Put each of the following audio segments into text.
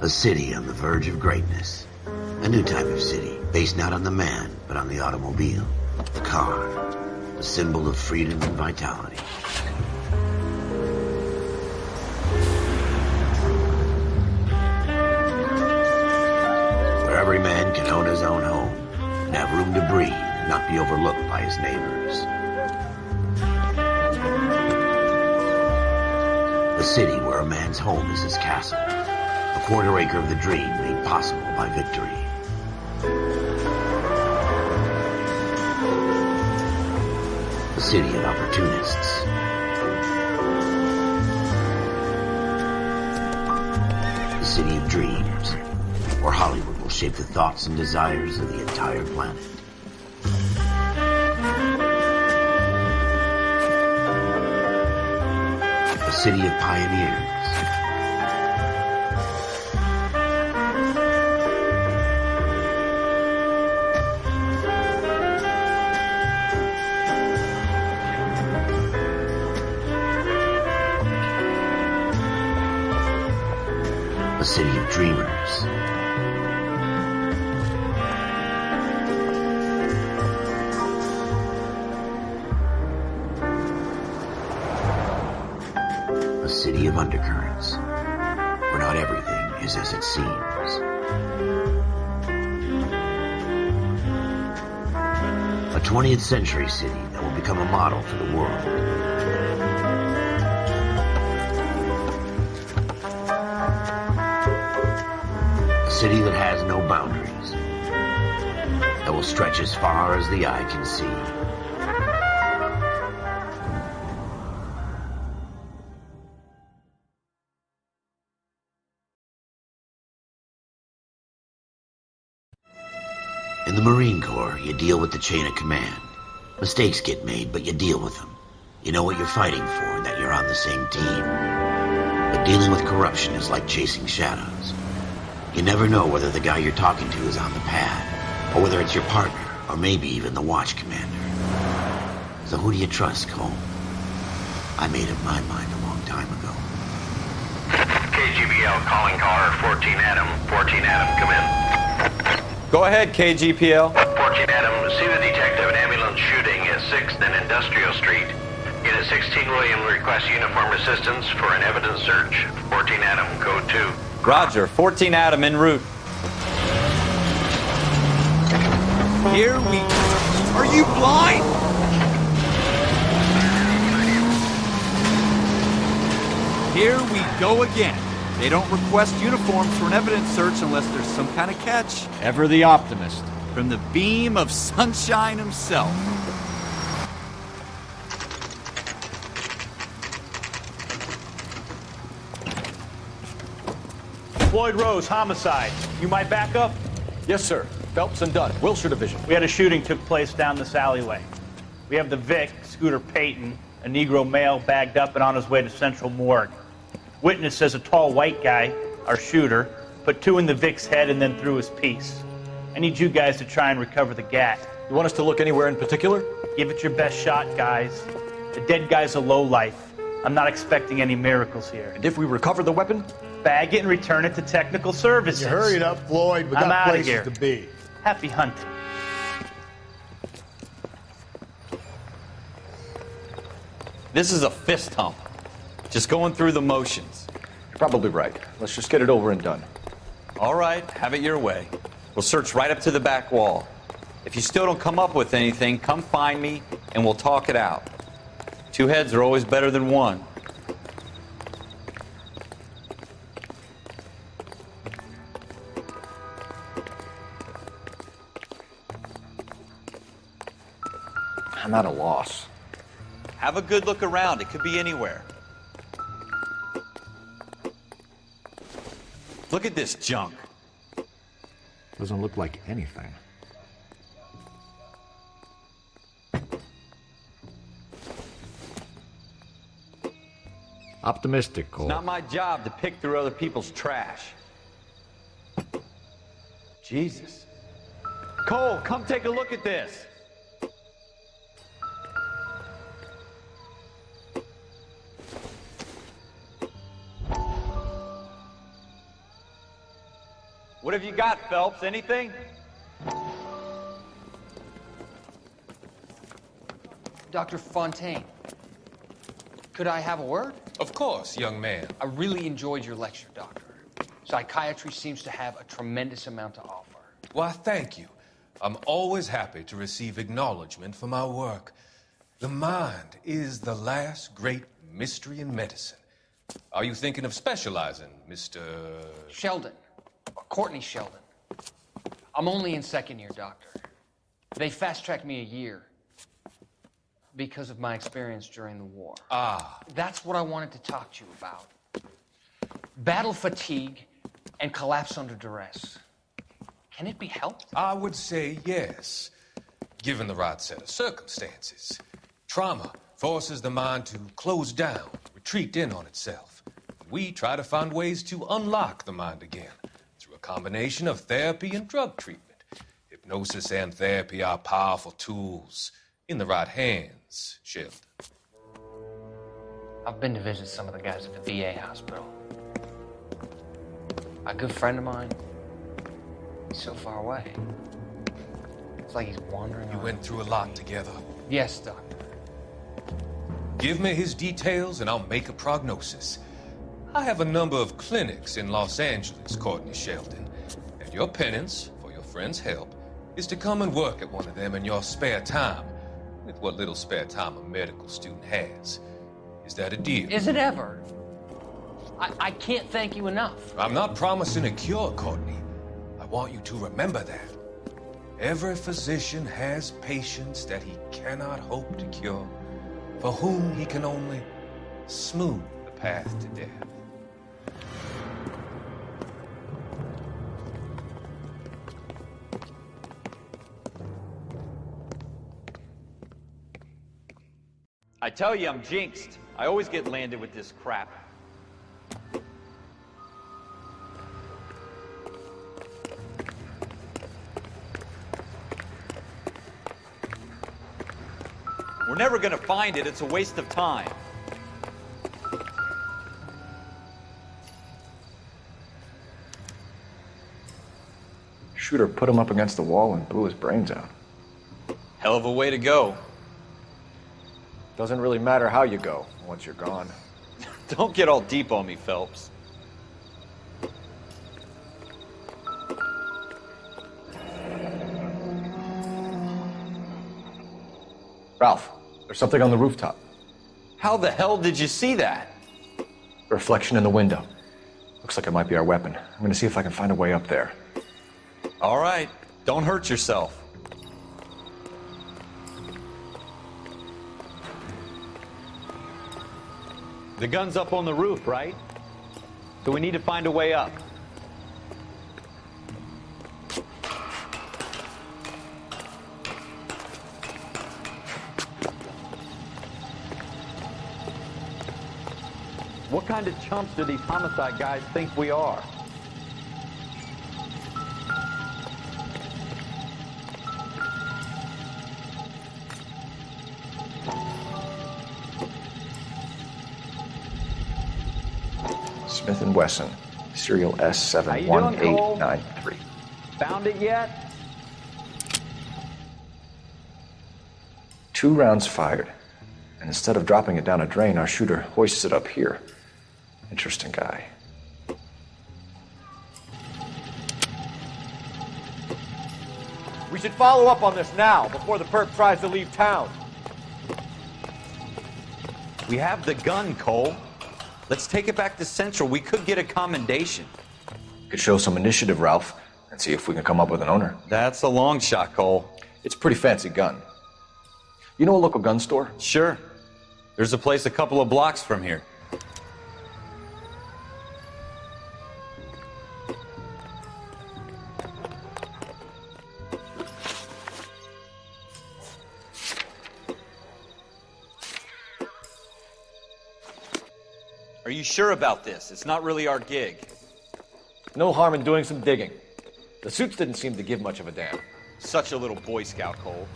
A city on the verge of greatness. A new type of city, based not on the man, but on the automobile. The car. The symbol of freedom and vitality. Where every man can own his own home, and have room to breathe, and not be overlooked by his neighbors. A city where a man's home is his castle. A quarter acre of the dream made possible by victory. A city of opportunists. A city of dreams, where Hollywood will shape the thoughts and desires of the entire planet. A city of pioneers. A city of dreamers. A city of undercurrents, where not everything is as it seems. A 20th century city that will become a model for the world. A city that has no boundaries, that will stretch as far as the eye can see. In the Marine Corps, you deal with the chain of command. Mistakes get made, but you deal with them. You know what you're fighting for and that you're on the same team. But dealing with corruption is like chasing shadows. You never know whether the guy you're talking to is on the pad, or whether it's your partner, or maybe even the watch commander. So who do you trust, Cole? I made up my mind a long time ago. KGBL calling caller 14 Adam. 14 Adam, come in. Go ahead, KGPL. 14 Adam, see the detective, an ambulance shooting at 6th and Industrial Street. Unit 16 William requests uniform assistance for an evidence search. 14 Adam, code 2. Roger, 14 Adam en route. Here we... Are you blind? Here we go again. They don't request uniforms for an evidence search unless there's some kind of catch. Ever the optimist. From the beam of sunshine himself. Floyd Rose, homicide. You might back up? Yes, sir. Phelps and Dunn, Wilshire Division. We had a shooting took place down this alleyway. We have the Vic, Scooter Payton, a Negro male bagged up and on his way to Central Morgue. Witness says a tall white guy, our shooter, put 2 in the Vic's head and then threw his piece. I need you guys to try and recover the gat. You want us to look anywhere in particular? Give it your best shot, guys. The dead guy's a lowlife. I'm not expecting any miracles here. And if we recover the weapon? Bag it and return it to technical services. You hurry it up, Floyd. We I'm got outta places here. to be. Happy hunting. This is a fist hump. Just going through the motions. You're probably right. Let's just get it over and done. All right, have it your way. We'll search right up to the back wall. If you still don't come up with anything, come find me and we'll talk it out. 2 heads are always better than 1. I'm at a loss. Have a good look around. It could be anywhere. Look at this junk. Doesn't look like anything. Optimistic, Cole. It's not my job to pick through other people's trash. Jesus. Cole, come take a look at this. What have you got, Phelps? Anything? Dr. Fontaine, could I have a word? Of course, young man. I really enjoyed your lecture, Doctor. Psychiatry seems to have a tremendous amount to offer. Why, thank you. I'm always happy to receive acknowledgement for my work. The mind is the last great mystery in medicine. Are you thinking of specializing, Mr. Sheldon, or Courtney Sheldon. I'm only in second year, Doctor. They fast-tracked me a year because of my experience during the war. Ah. That's what I wanted to talk to you about. Battle fatigue and collapse under duress. Can it be helped? I would say yes, given the right set of circumstances. Trauma forces the mind to close down, retreat in on itself. We try to find ways to unlock the mind again through a combination of therapy and drug treatment. Hypnosis and therapy are powerful tools in the right hands, Sheldon. I've been to visit some of the guys at the VA hospital. A good friend of mine, he's so far away. It's like he's wandering You around. went through a lot together. Yes, Doctor. Give me his details and I'll make a prognosis. I have a number of clinics in Los Angeles, Courtney Sheldon, and your penance for your friend's help is to come and work at one of them in your spare time, with what little spare time a medical student has. Is that a deal? Is it ever? I can't thank you enough. I'm not promising a cure, Courtney. I want you to remember that. Every physician has patients that he cannot hope to cure, for whom he can only smooth the path to death. I tell you, I'm jinxed. I always get landed with this crap. We're never gonna find it. It's a waste of time. Shooter put him up against the wall and blew his brains out. Hell of a way to go. Doesn't really matter how you go once you're gone. Don't get all deep on me, Phelps. Ralph, there's something on the rooftop. How the hell did you see that? A reflection in the window. Looks like it might be our weapon. I'm gonna see if I can find a way up there. All right, don't hurt yourself. The gun's up on the roof, right? So we need to find a way up. What kind of chumps do these homicide guys think we are? Smith & Wesson, serial How you doing, Cole? S71893. Found it yet? 2 rounds fired. And instead of dropping it down a drain, our shooter hoists it up here. Interesting guy. We should follow up on this now, before the perp tries to leave town. We have the gun, Cole. Let's take it back to Central. We could get a commendation. Could show some initiative, Ralph, and see if we can come up with an owner. That's a long shot, Cole. It's a pretty fancy gun. You know a local gun store? Sure. There's a place a couple of blocks from here. Are you sure about this? It's not really our gig. No harm in doing some digging. The suits didn't seem to give much of a damn. Such a little Boy Scout, Cole.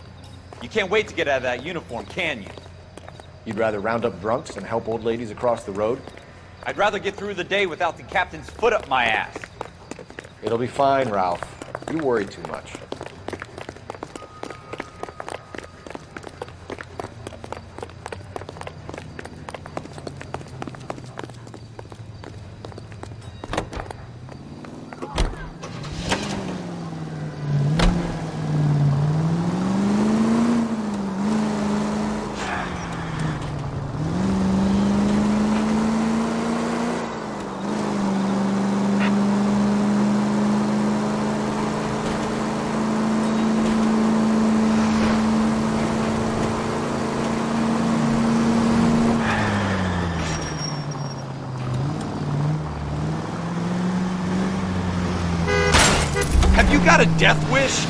You can't wait to get out of that uniform, can you? You'd rather round up drunks than help old ladies across the road? I'd rather get through the day without the captain's foot up my ass. It'll be fine, Ralph. You worry too much. Have you got a death wish?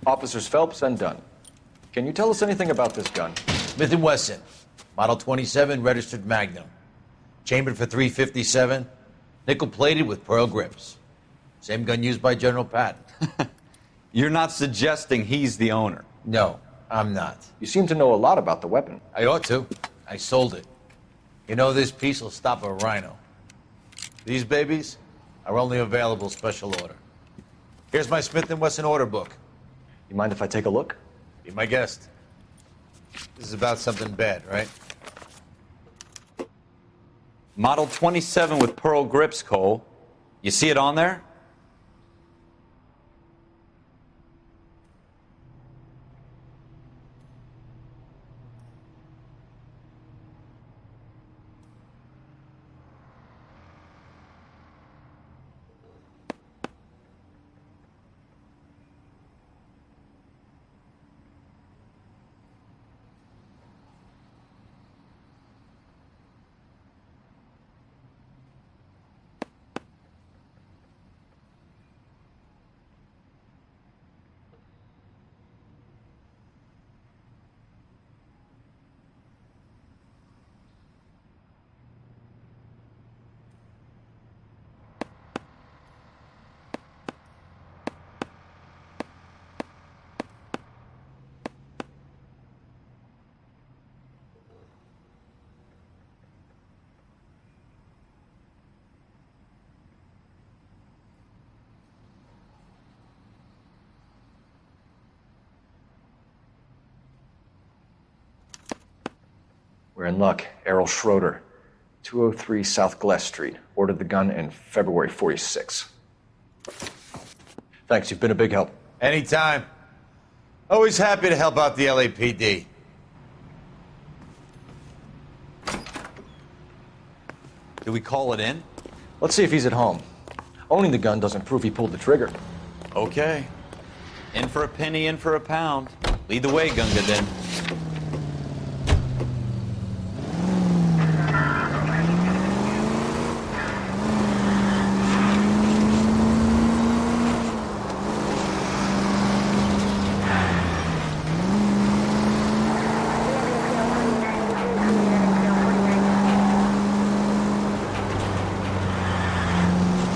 Officers Phelps and Dunn. Can you tell us anything about this gun? Smith & Wesson, Model 27, registered Magnum. Chambered for .357, nickel-plated with pearl grips. Same gun used by General Patton. You're not suggesting he's the owner? No, I'm not. You seem to know a lot about the weapon. I ought to. I sold it. You know, this piece will stop a rhino. These babies are only available special order. Here's my Smith & Wesson order book. You mind if I take a look? Be my guest. This is about something bad, right? Model 27 with pearl grips, Cole. You see it on there? We're in luck. Errol Schroeder, 203 South Glass Street. Ordered the gun in February '46. Thanks, you've been a big help. Anytime. Always happy to help out the LAPD. Do we call it in? Let's see if he's at home. Owning the gun doesn't prove he pulled the trigger. Okay. In for a penny, in for a pound. Lead the way, Gunga Din.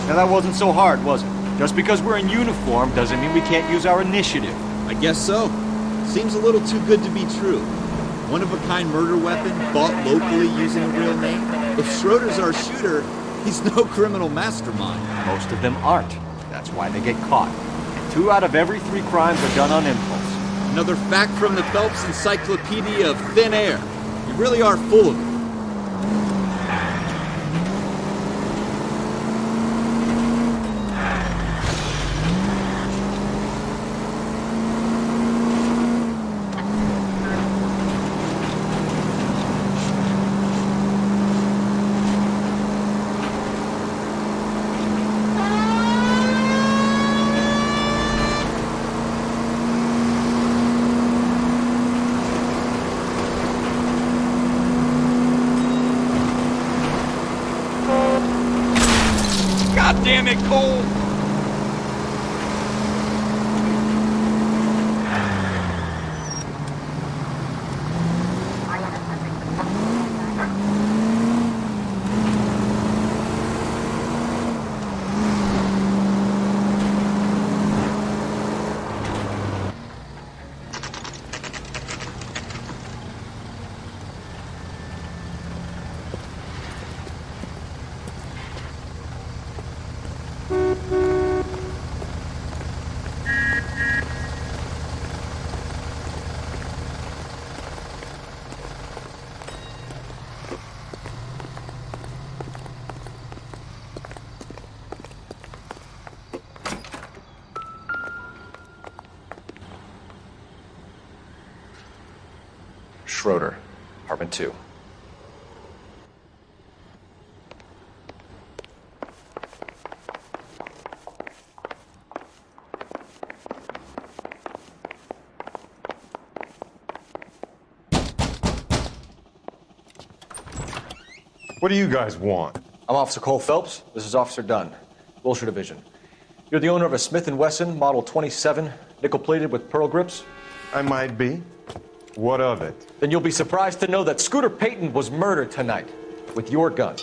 Now that wasn't so hard, was it? Just because we're in uniform doesn't mean we can't use our initiative. I guess so. Seems a little too good to be true. One-of-a-kind murder weapon bought locally using a real name. If Schroeder's our shooter, he's no criminal mastermind. Most of them aren't. That's why they get caught. And 2 out of every 3 crimes are done on impulse. Another fact from the Phelps Encyclopedia of Thin Air. You really are full of it. God damn it, Cole! Schroeder, apartment 2. What do you guys want? I'm Officer Cole Phelps. This is Officer Dunn, Wilshire Division. You're the owner of a Smith & Wesson Model 27, nickel-plated with pearl grips? I might be. What of it? Then you'll be surprised to know that Scooter Payton was murdered tonight with your gun.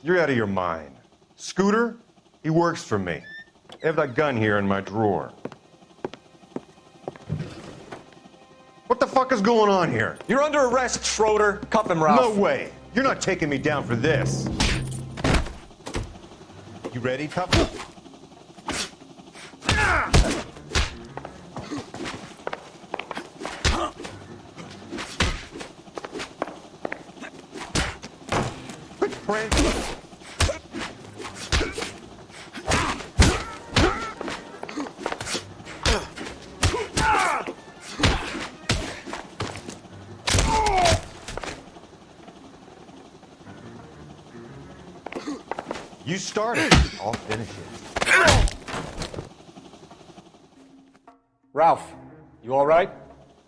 You're out of your mind. Scooter? He works for me. I have that gun here in my drawer. What the fuck is going on here? You're under arrest, Schroeder. Cuff him, Ralph. No way. You're not taking me down for this. You ready, tough? Quit praying. You started. I'll finish it. Ralph, you all right?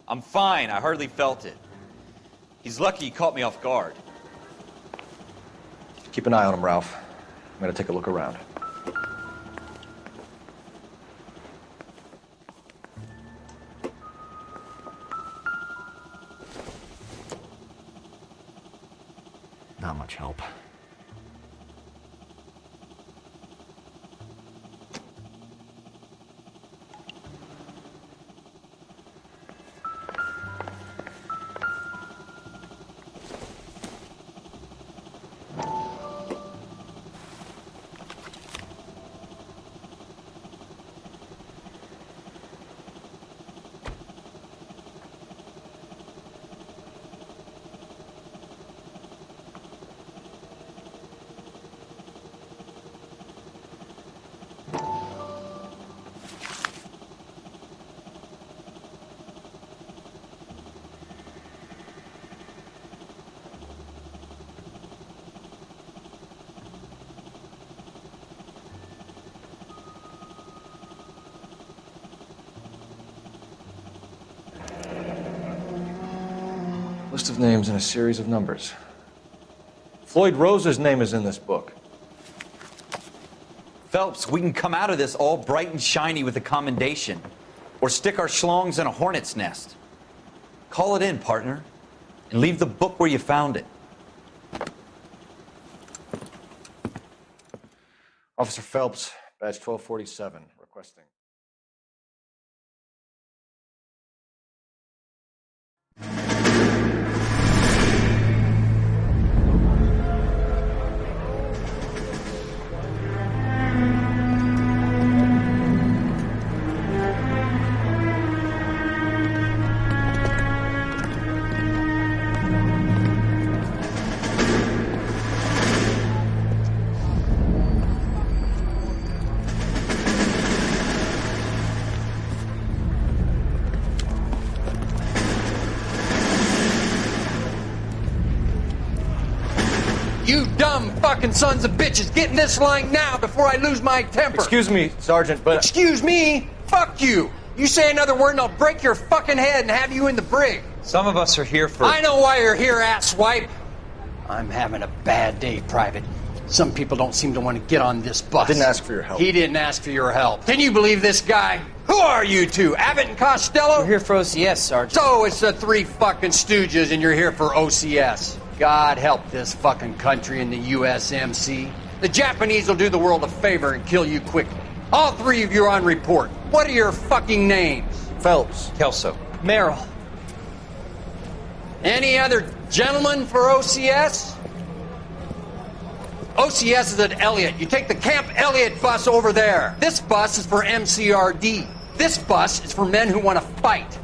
I'm fine. I hardly felt it. He's lucky he caught me off guard. Keep an eye on him, Ralph. I'm gonna take a look around. Not much help. List of names and a series of numbers. Floyd Rose's name is in this book. Phelps, we can come out of this all bright and shiny with a commendation. Or stick our schlongs in a hornet's nest. Call it in, partner. And leave the book where you found it. Officer Phelps, badge 1247, requesting. You dumb fucking sons of bitches, get in this line now before I lose my temper. Excuse me, Sergeant, but... Excuse me? Fuck you. You say another word and I'll break your fucking head and have you in the brig. Some of us are here for... I know why you're here, asswipe. I'm having a bad day, Private. Some people don't seem to want to get on this bus. Didn't ask for your help. He didn't ask for your help. Can you believe this guy? Who are you two? Abbott and Costello? We're here for OCS, Sergeant. So it's the three fucking stooges and you're here for OCS. God help this fucking country and the USMC. The Japanese will do the world a favor and kill you quickly. All three of you are on report. What are your fucking names? Phelps. Kelso. Merrill. Any other gentlemen for OCS? OCS is at Elliott. You take the Camp Elliott bus over there. This bus is for MCRD. This bus is for men who want to fight.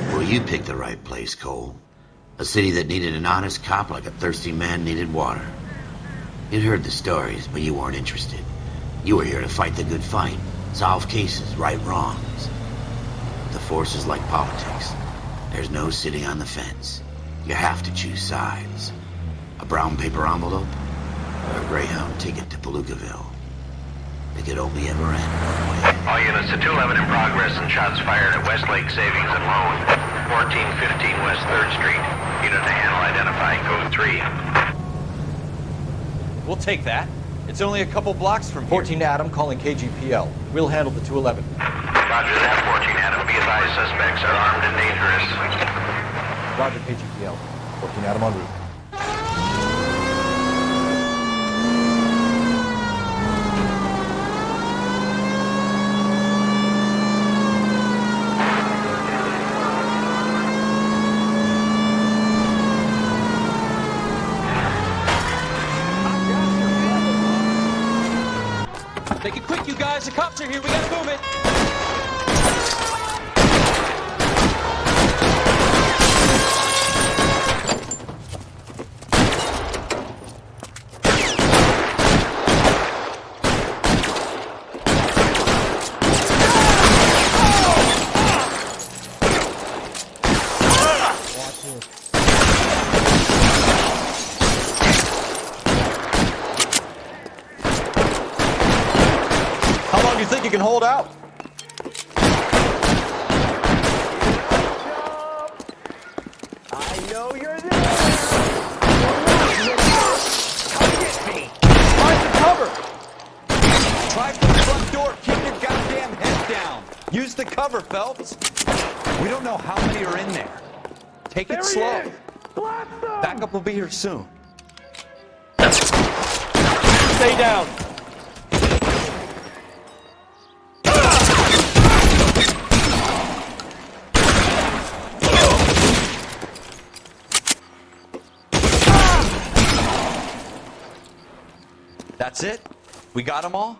Well, you picked the right place, Cole. A city that needed an honest cop like a thirsty man needed water. You'd heard the stories, but you weren't interested. You were here to fight the good fight, solve cases, right wrongs. The force is like politics. There's no sitting on the fence. You have to choose sides. A brown paper envelope, or a Greyhound ticket to Palookaville. It could only ever end one way. All units to 211 in progress and shots fired at Westlake Savings and Loan, 1415 West 3rd Street. Unit to handle identifying code 3. We'll take that. It's only a couple blocks from here. 14 Adam calling KGPL. We'll handle the 211. Roger that, 14 Adam. Be advised, suspects are armed and dangerous. Roger, KGPL. 14 Adam en route. Make it quick, you guys. The cops are here. We gotta move it. How long do you think you can hold out? I know you're there. Come get me. Find the cover. Try for the front door. Keep your goddamn head down. Use the cover, Phelps. We don't know how many are in there. Take it slow. Backup will be here soon. Stay down. That's it? We got them all?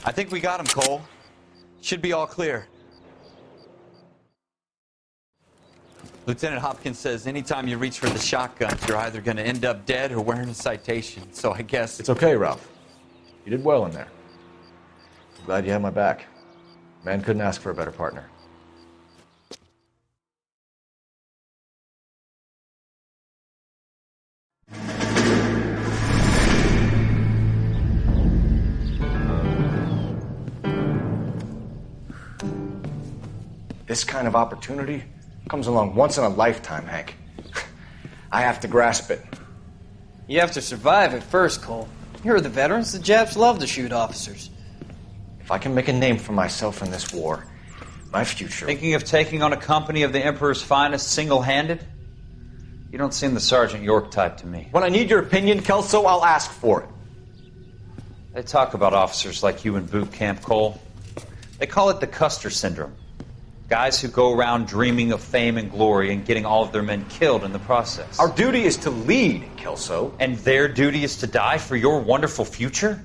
I think we got them, Cole. Should be all clear. Lieutenant Hopkins says anytime you reach for the shotguns, you're either going to end up dead or wearing a citation. So I guess... It's okay, Ralph. You did well in there. I'm glad you had my back. Man couldn't ask for a better partner. This kind of opportunity comes along once in a lifetime, Hank. I have to grasp it. You have to survive it first, Cole. Here are the veterans. The Japs love to shoot officers. If I can make a name for myself in this war, my future... Thinking of taking on a company of the Emperor's finest single-handed? You don't seem the Sergeant York type to me. When I need your opinion, Kelso, I'll ask for it. They talk about officers like you in boot camp, Cole. They call it the Custer Syndrome. Guys who go around dreaming of fame and glory and getting all of their men killed in the process. Our duty is to lead, Kelso. And their duty is to die for your wonderful future?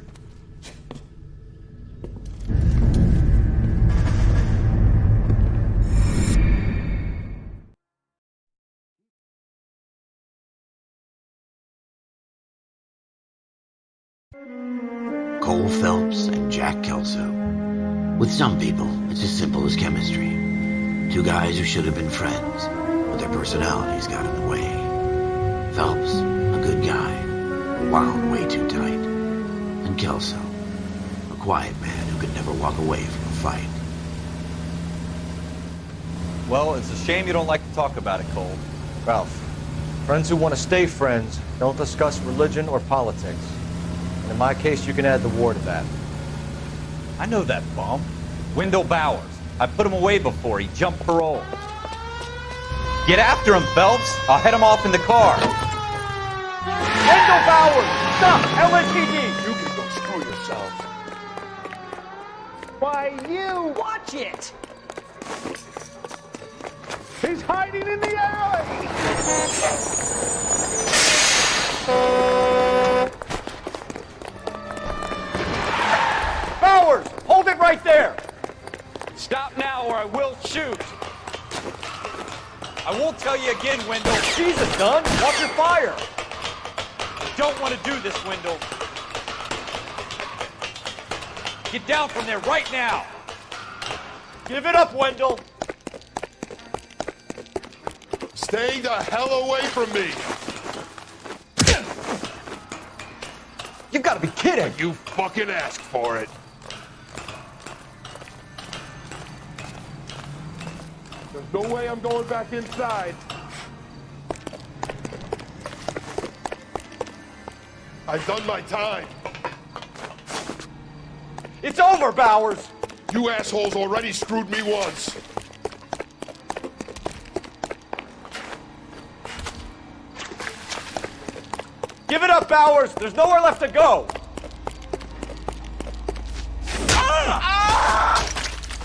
Cole Phelps and Jack Kelso. With some people, it's as simple as chemistry. Two guys who should have been friends, but their personalities got in the way. Phelps, a good guy. wound way too tight. And Kelso, a quiet man who could never walk away from a fight. Well, it's a shame you don't like to talk about it, Cole. Ralph, friends who want to stay friends don't discuss religion or politics. And in my case, you can add the war to that. I know that bum. Wendell Bowers. I put him away before. He jumped parole. Get after him, Phelps. I'll head him off in the car. Wendell Bowers! Stop! LAPD! You can go screw yourself. Why, you! Watch it! He's hiding in the alley! Bowers! Hold it right there! Stop now or I will shoot! I won't tell you again, Wendell. Jesus, son! Watch your fire! I don't want to do this, Wendell. Get down from there right now! Give it up, Wendell! Stay the hell away from me! You've got to be kidding! You fucking asked for it. There's no way I'm going back inside. I've done my time. It's over, Bowers! You assholes already screwed me once. Give it up, Bowers! There's nowhere left to go!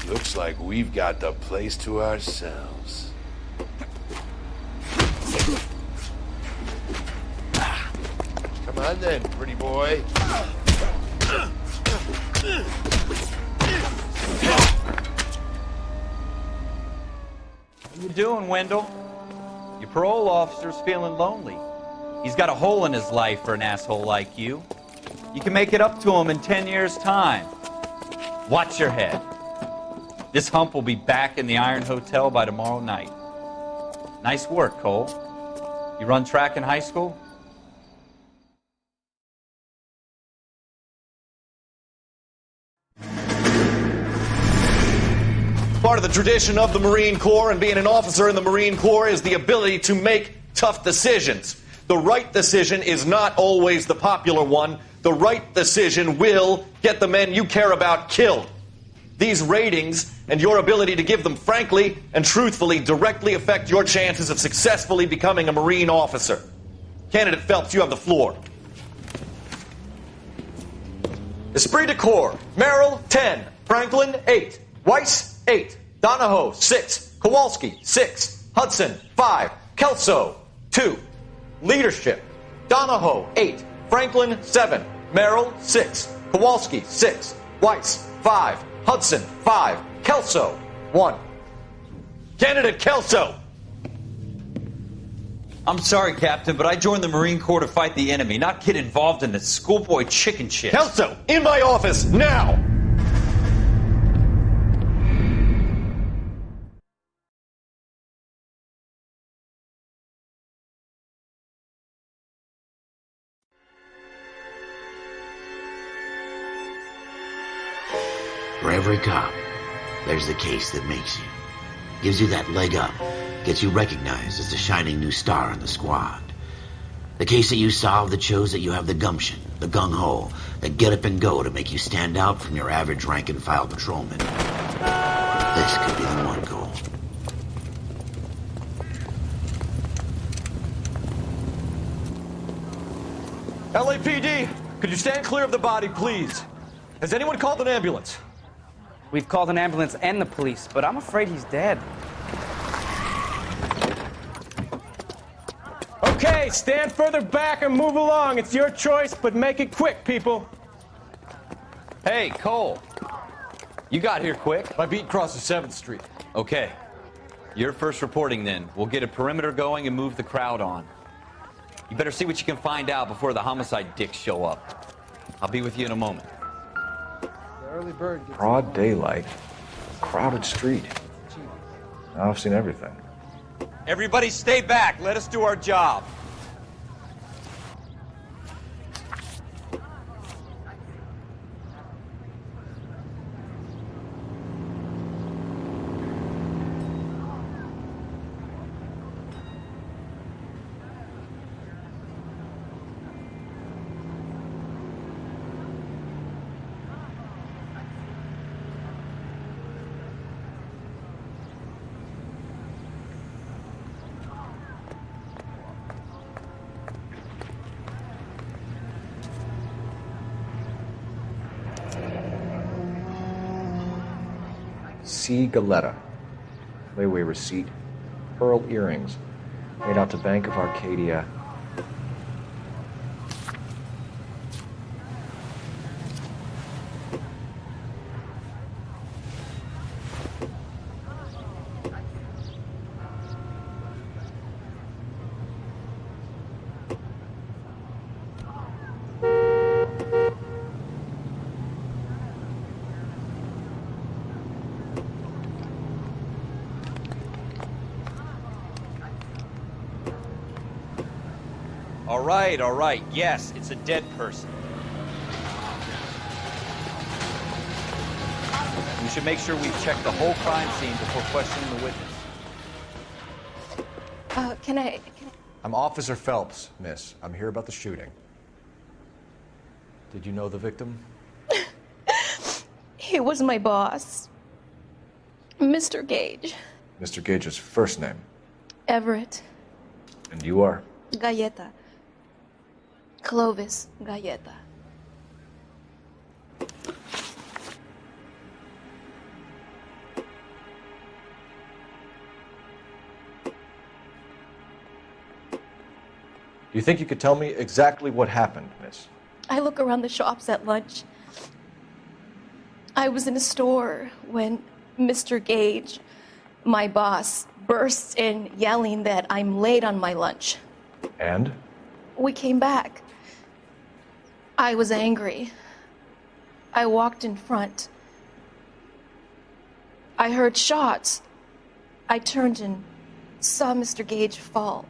Looks like we've got the place to ourselves. Come on then, pretty boy. What you doing, Wendell? Your parole officer's feeling lonely. He's got a hole in his life for an asshole like you. You can make it up to him in 10 years' time. Watch your head. This hump will be back in the Iron Hotel by tomorrow night. Nice work, Cole. You run track in high school? Part of the tradition of the Marine Corps and being an officer in the Marine Corps is the ability to make tough decisions. The right decision is not always the popular one. The right decision will get the men you care about killed. These ratings and your ability to give them frankly and truthfully directly affect your chances of successfully becoming a Marine officer. Candidate Phelps, you have the floor. Esprit de Corps, Merrill, 10. Franklin, 8. Weiss, 8. Donahoe, 6. Kowalski, 6. Hudson, 5. Kelso, 2. Leadership, Donahoe, 8. Franklin, 7. Merrill, 6. Kowalski, 6. Weiss, 5. Hudson, 5. Kelso, 1. Candidate Kelso! I'm sorry, Captain, but I joined the Marine Corps to fight the enemy, not get involved in this schoolboy chicken shit. Kelso, in my office, now! For every cop, there's the case that makes you. Gives you that leg up. Gets you recognized as the shining new star in the squad. The case that you solve that shows that you have the gumption, the gung-ho, the get up and go to make you stand out from your average rank-and-file patrolman. This could be the one, Cole. LAPD, could you stand clear of the body, please? Has anyone called an ambulance? We've called an ambulance and the police, but I'm afraid he's dead. Okay, stand further back and move along. It's your choice, but make it quick, people. Hey, Cole. You got here quick. My beat crosses 7th Street. Okay. You're first reporting then. We'll get a perimeter going and move the crowd on. You better see what you can find out before the homicide dicks show up. I'll be with you in a moment. Broad daylight, crowded street. Now I've seen everything. Everybody stay back. Let us do our job. C. Galetta. Layaway receipt. Pearl earrings. Made out to Bank of Arcadia. All right. Yes, it's a dead person. We should make sure we've checked the whole crime scene before questioning the witness. Can I... I'm Officer Phelps, miss. I'm here about the shooting. Did you know the victim? He was my boss. Mr. Gage. Mr. Gage's first name. Everett. And you are? Galleta. Clovis Galleta. Do you think you could tell me exactly what happened, miss? I look around the shops at lunch. I was in a store when Mr. Gage, my boss, bursts in yelling that I'm late on my lunch. And? We came back. I was angry. I walked in front. I heard shots. I turned and saw Mr. Gage fall.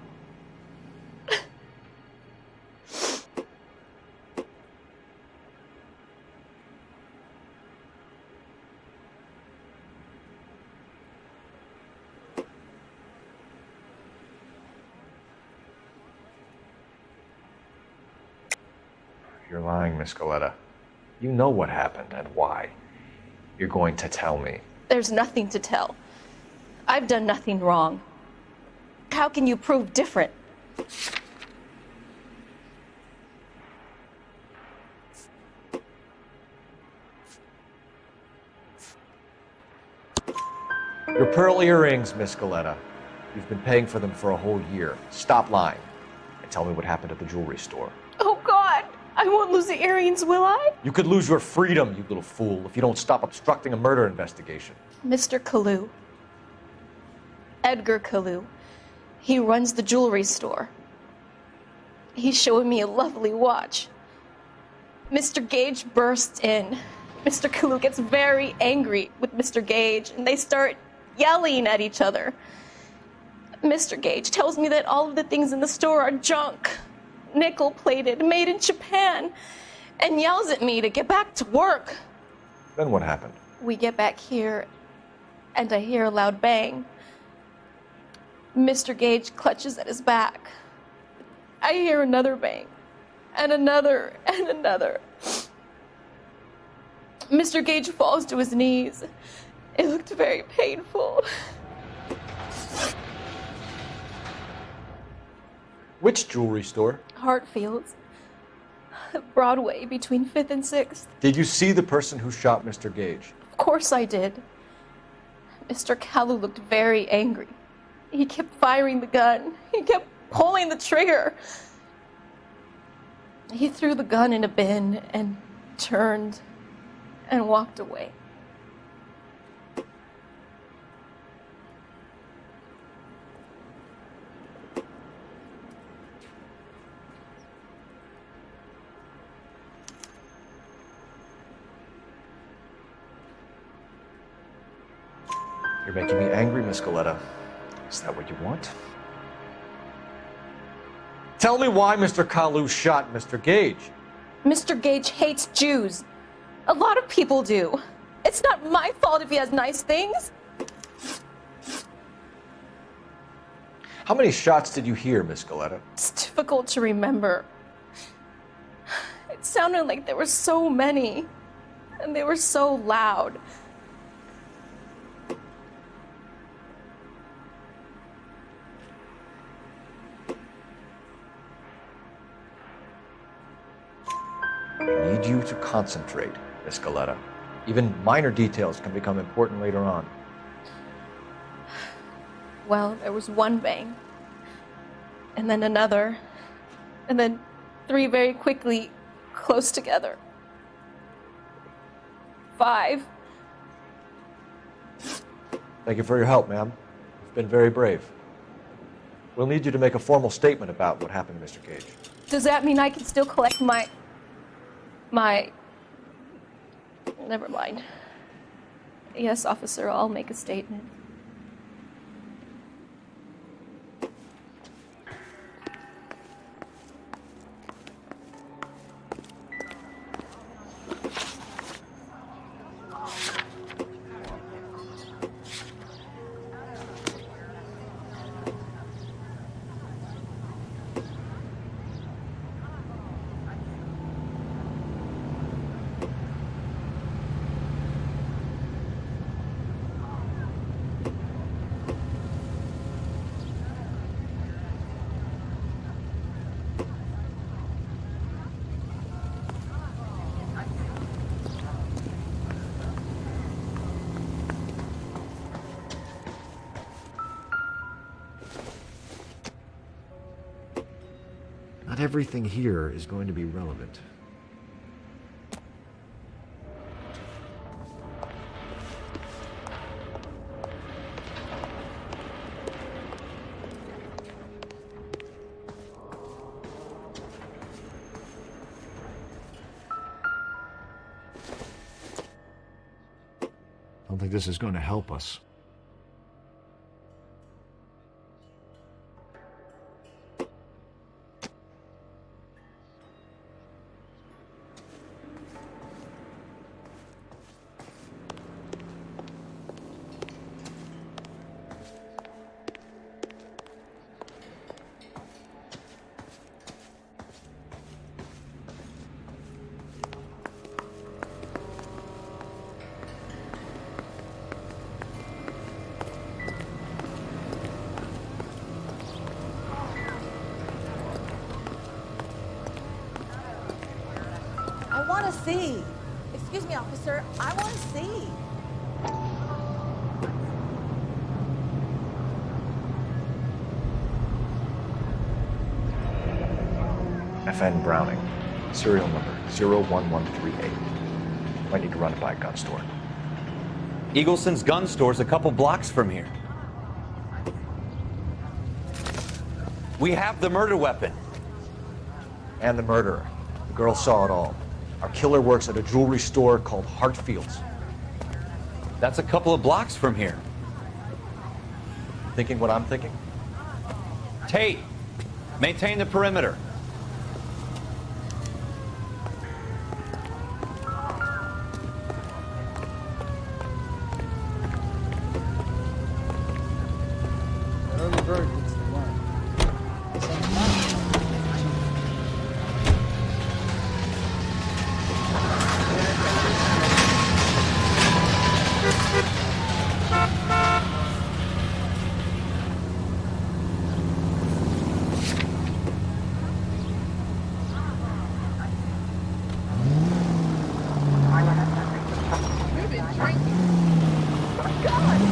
You're lying, Miss Galetta. You know what happened and why. You're going to tell me. There's nothing to tell. I've done nothing wrong. How can you prove different? Your pearl earrings, Miss Galetta. You've been paying for them for a whole year. Stop lying and tell me what happened at the jewelry store. Oh, God! I won't lose the earrings, will I? You could lose your freedom, you little fool, if you don't stop obstructing a murder investigation. Mr. Kalu. Edgar Kalu. He runs the jewelry store. He's showing me a lovely watch. Mr. Gage bursts in. Mr. Kalu gets very angry with Mr. Gage, and they start yelling at each other. Mr. Gage tells me that all of the things in the store are junk, nickel-plated, made in Japan, and yells at me to get back to work. Then what happened? We get back here, and I hear a loud bang. Mr. Gage clutches at his back. I hear another bang, and another, and another. Mr. Gage falls to his knees. It looked very painful. Which jewelry store? Hartfield's. Broadway, between 5th and 6th. Did you see the person who shot Mr. Gage? Of course I did. Mr. Kalu looked very angry. He kept firing the gun. He kept pulling the trigger. He threw the gun in a bin and turned and walked away. You're making me angry, Miss Galetta. Is that what you want? Tell me why Mr. Kalu shot Mr. Gage. Mr. Gage hates Jews. A lot of people do. It's not my fault if he has nice things. How many shots did you hear, Miss Galetta? It's difficult to remember. It sounded like there were so many, and they were so loud. I need you to concentrate, Miss Galetta. Even minor details can become important later on. Well, there was one bang, and then another, and then 3 very quickly, close together. 5. Thank you for your help, ma'am. You've been very brave. We'll need you to make a formal statement about what happened, Mr. Gage. Does that mean I can still collect my... Never mind. Yes, officer, I'll make a statement. Not everything here is going to be relevant. I don't think this is going to help us. I want to see. Excuse me, officer. I want to see. FN Browning, serial number 01138. Might need to run it by a gun store. Eagleson's gun store's a couple blocks from here. We have the murder weapon. And the murderer. The girl saw it all. Our killer works at a jewelry store called Hartfield's. That's a couple of blocks from here. Thinking what I'm thinking? Tate, maintain the perimeter. Early bird gets the worm. You've been drinking. Oh, God.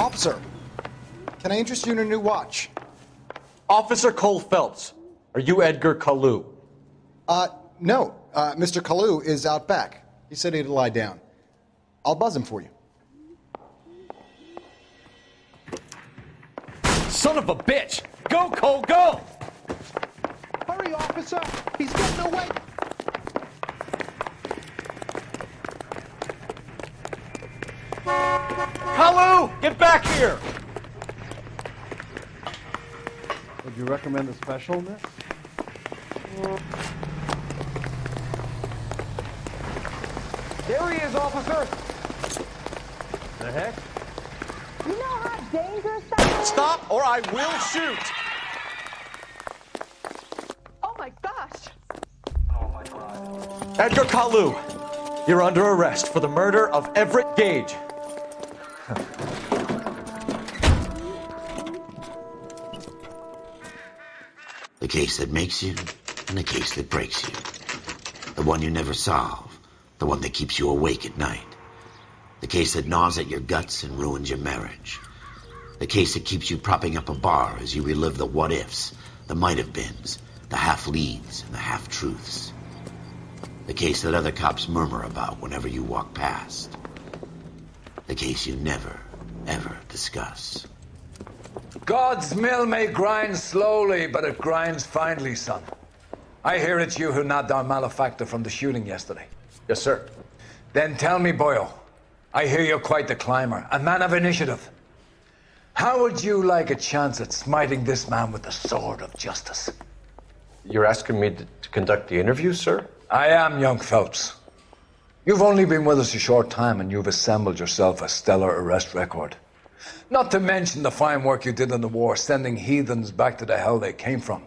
Officer, can I interest you in a new watch? Officer Cole Phelps, are you Edgar Kalu? No. Mr. Kalu is out back. He said he'd lie down. I'll buzz him for you. Son of a bitch! Go, Cole, go! Hurry, officer! He's getting away! Kalu, get back here! you recommend a special, miss? There he is, officer! The heck? You know how dangerous that is? Stop or I will shoot! Oh my gosh! Edgar Kalu, you're under arrest for the murder of Everett Gage. The case that makes you, and the case that breaks you. The one you never solve, the one that keeps you awake at night. The case that gnaws at your guts and ruins your marriage. The case that keeps you propping up a bar as you relive the what-ifs, the might-have-beens, the half-leads, and the half-truths. The case that other cops murmur about whenever you walk past. The case you never, ever discuss. God's mill may grind slowly, but it grinds finely, son. I hear it's you who nabbed our malefactor from the shooting yesterday. Yes, sir. Then tell me, Boyle, I hear you're quite the climber, a man of initiative. How would you like a chance at smiting this man with the sword of justice? You're asking me to conduct the interview, sir? I am, young Phelps. You've only been with us a short time and you've assembled yourself a stellar arrest record. Not to mention the fine work you did in the war, sending heathens back to the hell they came from.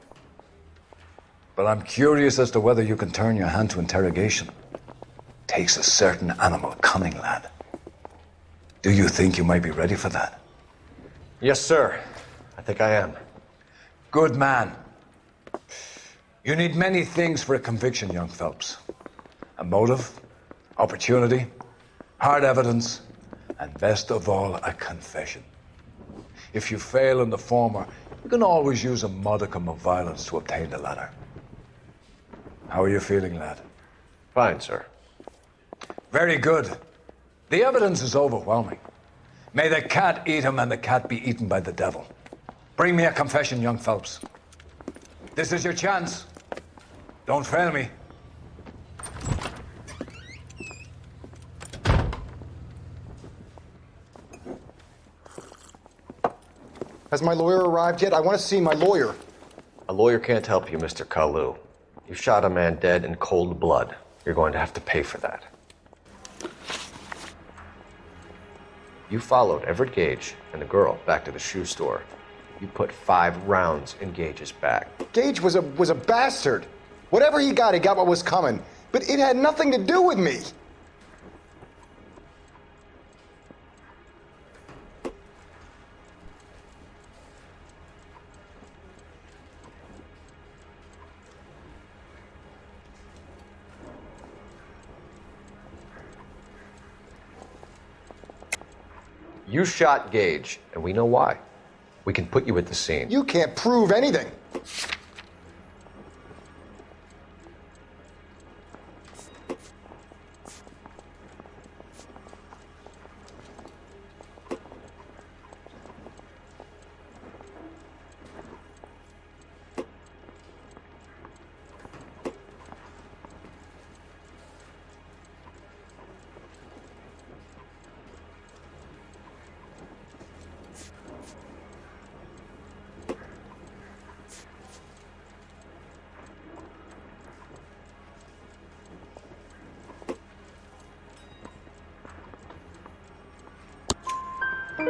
But I'm curious as to whether you can turn your hand to interrogation. Takes a certain animal cunning, lad. Do you think you might be ready for that? Yes, sir. I think I am. Good man. You need many things for a conviction, young Phelps. A motive, opportunity, hard evidence, and best of all, a confession. If you fail in the former, you can always use a modicum of violence to obtain the latter. How are you feeling, lad? Fine, sir. Very good. The evidence is overwhelming. May the cat eat him and the cat be eaten by the devil. Bring me a confession, young Phelps. This is your chance. Don't fail me. Has my lawyer arrived yet? I want to see my lawyer. A lawyer can't help you, Mr. Kalu. You shot a man dead in cold blood. You're going to have to pay for that. You followed Everett Gage and the girl back to the shoe store. You put 5 rounds in Gage's back. Gage was a bastard. Whatever he got what was coming. But it had nothing to do with me. You shot Gage, and we know why. We can put you at the scene. You can't prove anything.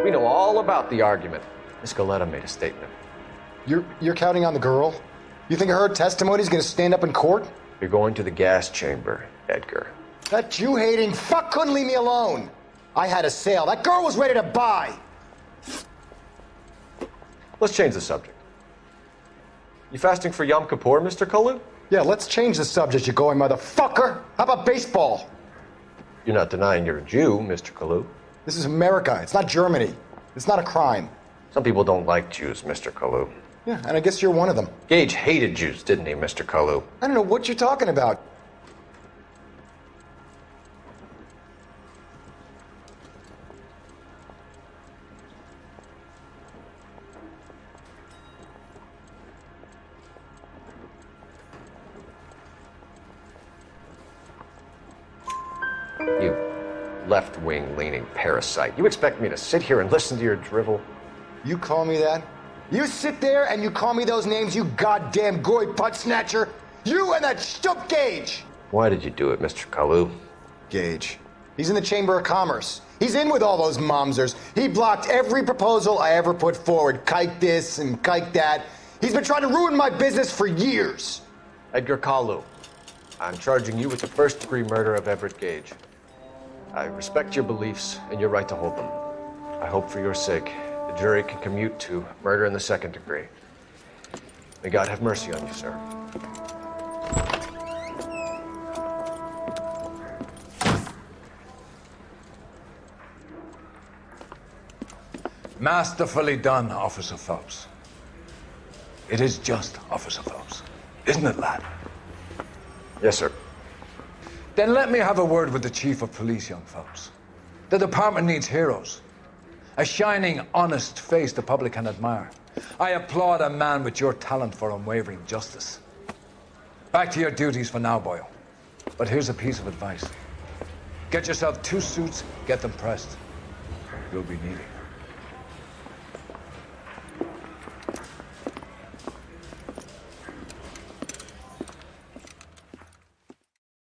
We know all about the argument. Miss Galetta made a statement. You're counting on the girl? You think her testimony is going to stand up in court? You're going to the gas chamber, Edgar. That Jew-hating fuck couldn't leave me alone. I had a sale. That girl was ready to buy. Let's change the subject. You fasting for Yom Kippur, Mr. Kalu? Yeah, let's change the subject, you going motherfucker. How about baseball? You're not denying you're a Jew, Mr. Kalu. This is America. It's not Germany. It's not a crime. Some people don't like Jews, Mr. Kalu. Yeah, and I guess you're one of them. Gage hated Jews, didn't he, Mr. Kalu? I don't know what you're talking about. You left-wing leaning parasite. You expect me to sit here and listen to your drivel? You call me that? You sit there and you call me those names, you goddamn goy butt snatcher. You and that stup Gage. Why did you do it, Mr. Kalu? Gage. He's in the Chamber of Commerce. He's in with all those momsers. He blocked every proposal I ever put forward. Kike this and kike that. He's been trying to ruin my business for years. Edgar Kalu, I'm charging you with the first-degree murder of Everett Gage. I respect your beliefs and your right to hold them. I hope for your sake the jury can commute to murder in the second degree. May God have mercy on you, sir. Masterfully done, Officer Phelps. It is just, Officer Phelps. Isn't it, lad? Yes, sir. Then let me have a word with the Chief of Police, young Phelps. The department needs heroes. A shining, honest face the public can admire. I applaud a man with your talent for unwavering justice. Back to your duties for now, Boyle. But here's a piece of advice. Get yourself 2 suits, get them pressed. You'll be needing.